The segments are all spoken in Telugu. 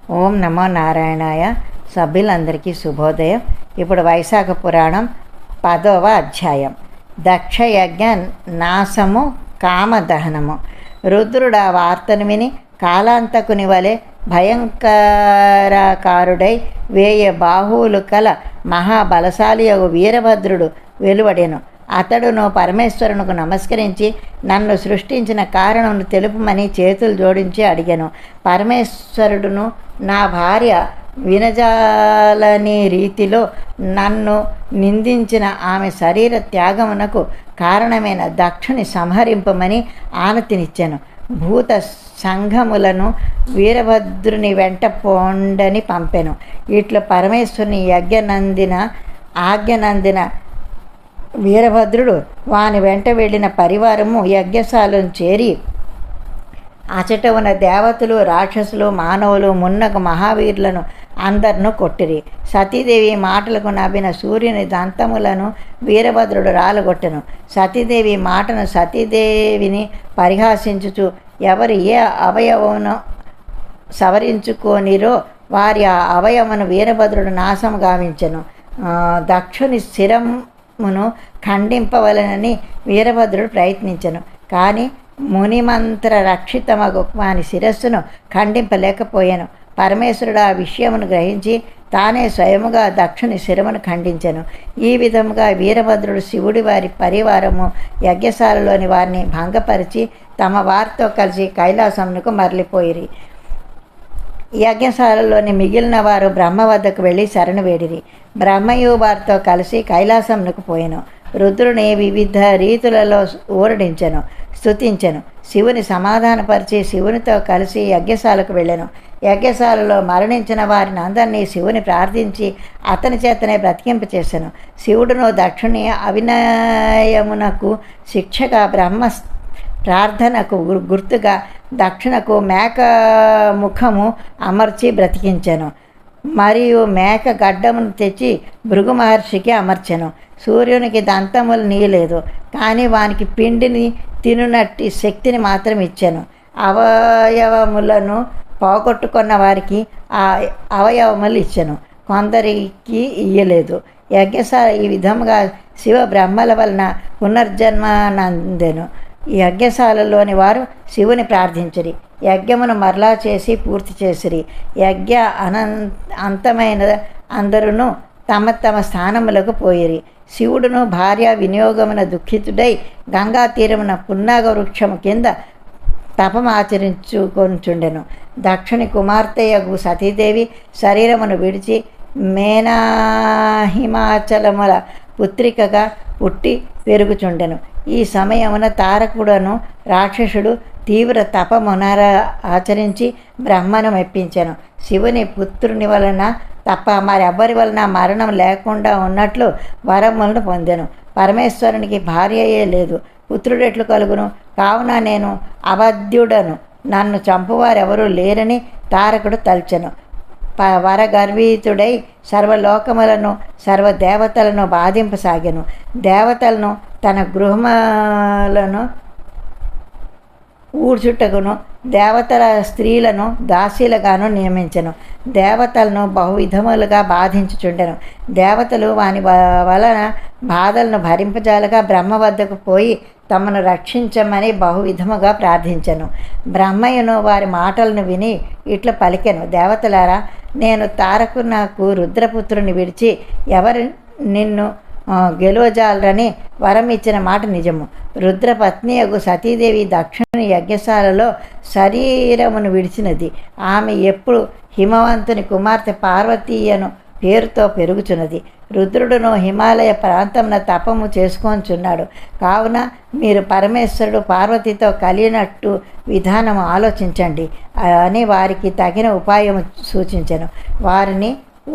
ఓం నమో నారాయణాయ. సభ్యులందరికీ శుభోదయం. ఇప్పుడు వైశాఖ పురాణం 10వ అధ్యాయం. దక్షయజ్ఞ నాశము కామదహనము. రుద్రుడు ఆ వార్తను విని కాలాంతకుని వలె భయంకరకారుడై 1000 బాహువులు కల మహాబలశాలియగు వీరభద్రుడు వెలువడెను. అతడును పరమేశ్వరునికి నమస్కరించి నన్ను సృష్టించిన కారణమును తెలుపుమని చేతులు జోడించి అడిగాను. పరమేశ్వరుడును నా భార్య వినజాలని రీతిలో నన్ను నిందించిన ఆమె శరీర త్యాగమునకు కారణమైన దక్షుని సంహరింపమని ఆనతినిచ్చాను. భూత సంఘములను వీరభద్రుని వెంట పోండని పంపెను. ఇట్లు పరమేశ్వరుని ఆజ్ఞనందిన వీరభద్రుడు వాని వెంట వెళ్ళిన పరివారము యజ్ఞశాలను చేరి అచట ఉన్న దేవతలు, రాక్షసులు, మానవులు మున్నగు మహావీరులను అందరినూ కొట్టిరి. సతీదేవి మాటలకు నవ్విన సూర్యుని దంతములను వీరభద్రుడు రాలగొట్టెను. సతీదేవి మాటను సతీదేవిని పరిహాసించుచు ఎవరు ఏ అవయవమును సవరించుకోనిరో వారి ఆ అవయవమును వీరభద్రుడు నాశము గావించెను. దక్షుని శిరమును ఖండింపవలనని వీరభద్రుడు ప్రయత్నించెను. కానీ మునిమంత్ర రక్షితమగు వాని శిరస్సును ఖండింపలేకపోయాను. పరమేశ్వరుడు ఆ విషయమును గ్రహించి తానే స్వయముగా దక్షుని శిరమును ఖండించెను. ఈ విధముగా వీరభద్రుడు శివుడి వారి పరివారము యజ్ఞశాలలోని వారిని భంగపరిచి తమ వారితో కలిసి కైలాసమునకు మరలిపోయిరి. యజ్ఞశాలలోని మిగిలిన వారు బ్రహ్మ వద్దకు వెళ్ళి శరణు వేడిరి. బ్రహ్మయు వారితో కలిసి కైలాసమునకు పోయెను. రుద్రుని వివిధ రీతులలో ఊరడించెను, స్తుతించెను. శివుని సమాధానపరిచి శివునితో కలిసి యజ్ఞశాలకు వెళ్ళెను. యజ్ఞశాలలో మరణించిన వారిని అందరినీ శివుని ప్రార్థించి అతని చేతనే బ్రతికింపచేసెను. శివుడును దక్షుని అవినయమునకు శిక్షగా బ్రహ్మ ప్రార్థనకు గుర్తుగా దక్షిణకు మేక ముఖము అమర్చి బ్రతికించెను. మరియు మేక గడ్డమును తెచ్చి భృగు మహర్షికి అమర్చెను. సూర్యునికి దంతములు నీయలేదు, కానీ వానికి పిండిని తినునట్టి శక్తిని మాత్రం ఇచ్చెను. అవయవములను పోగొట్టుకున్న వారికి ఆ అవయవములు ఇచ్చెను, కొందరికి ఇయ్యలేదు. యజ్ఞశాల ఈ విధముగా శివ బ్రహ్మల వలన పునర్జన్మనందెను. యజ్ఞశాలలోని వారు శివుని ప్రార్థించిరి. యజ్ఞమును మరలా చేసి పూర్తి చేసిరి. యజ్ఞ అంతమైన అందరూ తమ తమ స్థానములకు పోయిరి. శివుడును భార్య వినియోగమున దుఃఖితుడై గంగా తీరమున పున్నాగ వృక్షము కింద తపమాచరించుకొనుచుండెను. దక్షుని కుమార్తెయగు సతీదేవి శరీరమును విడిచి మేనాహిమాచలముల పుత్రికగా పుట్టి పెరుగుచుండెను. ఈ సమయమున తారకుడను రాక్షసుడు తీవ్ర తపమునర ఆచరించి బ్రహ్మను మెప్పించెను. శివుని పుత్రుని వలన తప్ప మరెవ్వరి వలన మరణం లేకుండా ఉన్నట్లు వరములను పొందెను. పరమేశ్వరునికి భార్యయే లేదు, పుత్రుడెట్లు కలుగును? కావున నేను అవధ్యుడను, నన్ను చంపువారెవరూ లేరని తారకుడు తల్చెను. వరగర్వీతుడై సర్వలోకములను సర్వదేవతలను బాధింపసాగెను. దేవతలను తన గృహములను ఊడ్చుటకును దేవతల స్త్రీలను దాసీలుగాను నియమించెను. దేవతలను బహువిధములుగా బాధించుచుండెను. దేవతలు వాని వలన బాధలను భరింపజాలగా బ్రహ్మ వద్దకు పోయి తమను రక్షించమని బహువిధముగా ప్రార్థించెను. బ్రహ్మయ్యను వారి మాటలను విని ఇట్లా పలికెను: దేవతలారా, నేను తారకునకు రుద్రపుత్రుని విడిచి ఎవరు నిన్ను గెలువజాలరని వరం ఇచ్చిన మాట నిజము. రుద్రపత్నియగు సతీదేవి దక్షిణ యజ్ఞశాలలో శరీరమును విడిచినది. ఆమె ఎప్పుడు హిమవంతుని కుమార్తె పార్వతీయను పేరుతో పెరుగుచున్నది. రుద్రుడును హిమాలయ ప్రాంతమున తపము చేసుకొంచున్నాడు. కావున మీరు పరమేశ్వరుడు పార్వతితో కలిగినట్టు విధానము ఆలోచించండి అని వారికి తగిన ఉపాయము సూచించెను. వారిని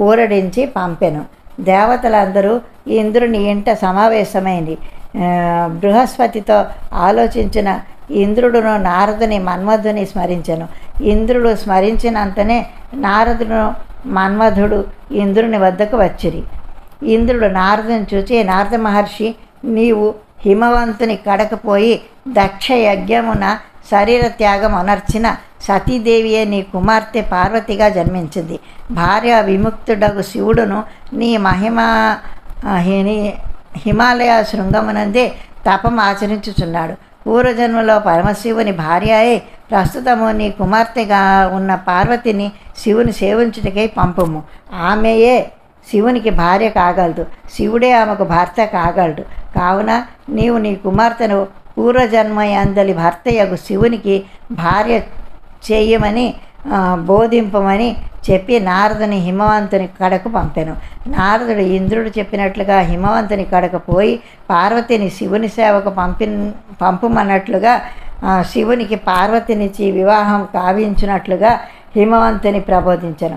ఊరడించి పంపెను. దేవతలందరూ ఇంద్రుని ఇంట సమావేశమైంది. బృహస్పతితో ఆలోచించిన ఇంద్రుడును నారదుని మన్మధుని స్మరించెను. ఇంద్రుడు స్మరించినంతనే నారదుడు మన్మధుడు ఇంద్రుని వద్దకు వచ్చిరి. ఇంద్రుడు నారదుని చూచి, నారద మహర్షి, నీవు హిమవంతుని కడకపోయి దక్ష యజ్ఞమున శరీర త్యాగం అనర్చిన సతీదేవియే నీ కుమార్తె పార్వతిగా జన్మించింది. భార్య విముక్తుడగు శివుడును నీ హిమాలయ శృంగమునందే తపం ఆచరించుచున్నాడు. పూర్వజన్మలో పరమశివుని భార్య అయి ప్రస్తుతము నీ కుమార్తెగా ఉన్న పార్వతిని శివుని సేవించుటకై పంపుము. ఆమెయే శివునికి భార్య కాగలదు, శివుడే ఆమెకు భర్త కాగలడు. కావున నీవు నీ కుమార్తెను పూర్వజన్మయందలి భర్తయగు శివునికి భార్య చేయమని బోధింపమని చెప్పి నారదుని హిమవంతుని కడకు పంపెను. నారదుడు ఇంద్రుడు చెప్పినట్లుగా హిమవంతుని కడకు పోయి పార్వతిని శివుని సేవకు పంపుమన్నట్లుగా శివునికి పార్వతినిచ్చి వివాహం కావించినట్లుగా హిమవంతుని ప్రబోధించెను.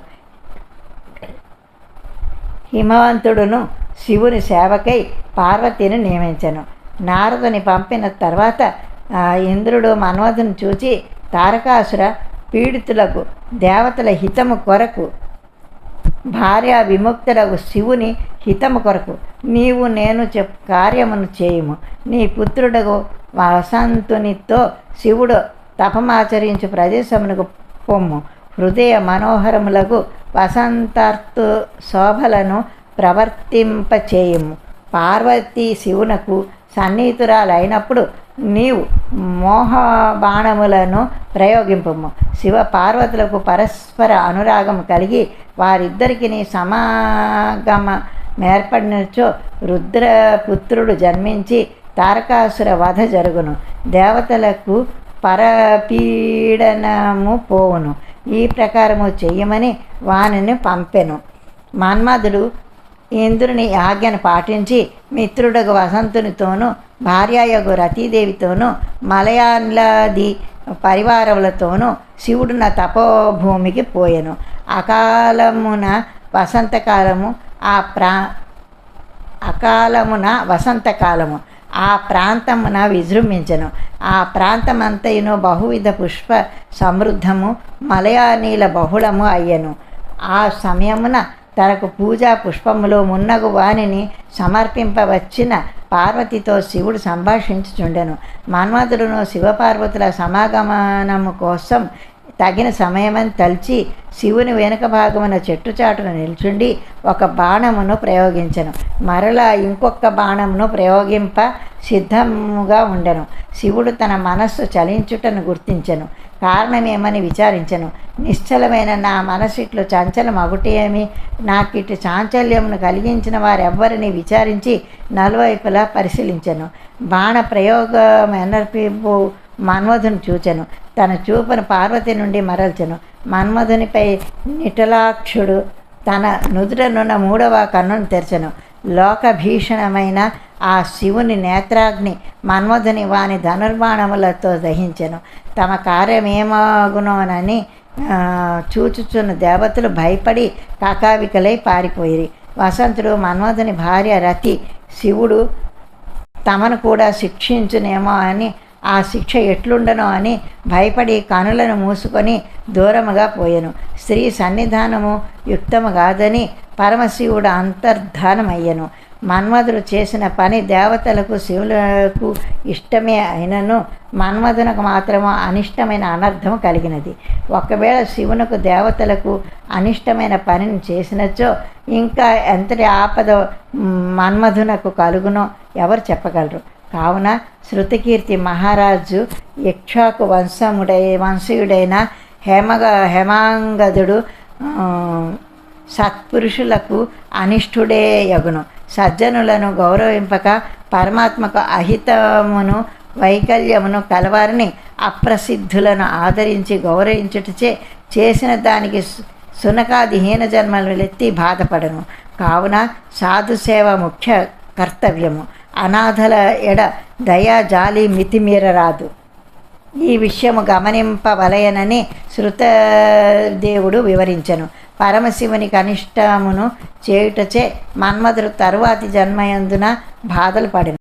హిమవంతుడును శివుని సేవకై పార్వతిని నియమించెను. నారదుని పంపిన తర్వాత ఇంద్రుడు మన్మధుని చూచి తారకాసుర పీడితులకు దేవతల హితము కొరకు భార్య విముక్తులకు శివుని హితము కొరకు నీవు నేను కార్యమును చేయుము. నీ పుత్రుడకు వసంతునితో శివుడు తపమాచరించు ప్రదేశమునకు పొమ్ము. హృదయ మనోహరములకు వసంతార్తు శోభలను ప్రవర్తింపచేయుము. పార్వతీ శివునకు సన్నిహితురాలైనప్పుడు నీవు మోహబాణములను ప్రయోగింపము. శివ పార్వతులకు పరస్పర అనురాగం కలిగి వారిద్దరికి సమాగమేర్పడినచో రుద్రపుత్రుడు జన్మించి తారకాసుర వధ జరుగును. దేవతలకు పరపీడనము పోవును. ఈ ప్రకారము చెయ్యమని వానిని పంపెను. మన్మధుడు ఇంద్రుని ఆజ్ఞను పాటించి మిత్రుడగు వసంతునితోనూ భార్యయగు రతీదేవితోనూ మలయాలాది పరివారములతోనూ శివుడున్న తపోభూమికి పోయెను. అకాలమున వసంతకాలము ఆ ప్రాంతమున విజృంభించెను. ఆ ప్రాంతమంతయును బహువిధ పుష్ప సమృద్ధము మలయానీల బహుళము అయ్యెను. ఆ సమయమున తనకు పూజా పుష్పములో మున్నగు వానిని సమర్పింపవచ్చిన పార్వతితో శివుడు సంభాషించుచుండెను. మన్మధుడును శివపార్వతుల సమాగమనము కోసం తగిన సమయమని తలిచి శివుని వెనుక భాగమున చెట్టు చాటును నిల్చుండి ఒక బాణమును ప్రయోగించెను. మరలా ఇంకొక బాణమును ప్రయోగింప సిద్ధముగా ఉండెను. శివుడు తన మనస్సు చలించుటను గుర్తించెను. కారణమేమని విచారించెను. నిశ్చలమైన నా మనసిట్లు చంచలమగుటేమి, నాకిటి చాంచల్యమును కలిగించిన వారెవ్వరిని విచారించి నలువైపులా పరిశీలించెను. బాణ ప్రయోగమెనర్పిబు మన్మధుని చూచెను. తన చూపును పార్వతి నుండి మరల్చెను. మన్మధునిపై నిటలాక్షుడు తన నుదుటనున్న మూడవ కన్నును తెరచెను. లోకభీషణమైన ఆ శివుని నేత్రాగ్ని మన్మధుని వాని ధనుర్బాణములతో దహించెను. తమ కార్యమేమగునోనని చూచుచున్న దేవతలు భయపడి కాకావికలై పారిపోయిరి. వసంతుడు మన్మధుని భార్య రతి శివుడు తమను కూడా శిక్షించునేమో అని ఆ శిక్ష ఎట్లుండనో అని భయపడి కనులను మూసుకొని దూరముగా పోయెను. స్త్రీ సన్నిధానము యుక్తము కాదని పరమశివుడు అంతర్ధానమయ్యను. మన్మధుడు చేసిన పని దేవతలకు శివులకు ఇష్టమే అయినను మన్మధునకు మాత్రము అనిష్టమైన అనర్థం కలిగినది. ఒకవేళ శివునకు దేవతలకు అనిష్టమైన పనిని చేసినచో ఇంకా ఎంతటి ఆపద మన్మధునకు కలుగునో ఎవరు చెప్పగలరు. కావున శృతకీర్తి మహారాజు ఇక్ష్వాకు వంశీయుడైన హేమాంగదుడు సత్పురుషులకు అనిష్ఠుడే యగును. సజ్జనులను గౌరవింపక పరమాత్మకు అహితమును వైకల్యమును కలవారిని అప్రసిద్ధులను ఆదరించి గౌరవించుటచే చేసిన దానికి సునకాదిహీన జన్మలెత్తి బాధపడను. కావున సాధుసేవ ముఖ్య కర్తవ్యము. అనాథల ఎడ దయా జాలి మితిమీరరాదు. ఈ విషయము గమనింపవలయనని శృతదేవుడు వివరించెను. పరమశివునికి అనిష్టమును చేయుటచే మన్మధుడు తరువాతి జన్మయందున బాధలు పడెను.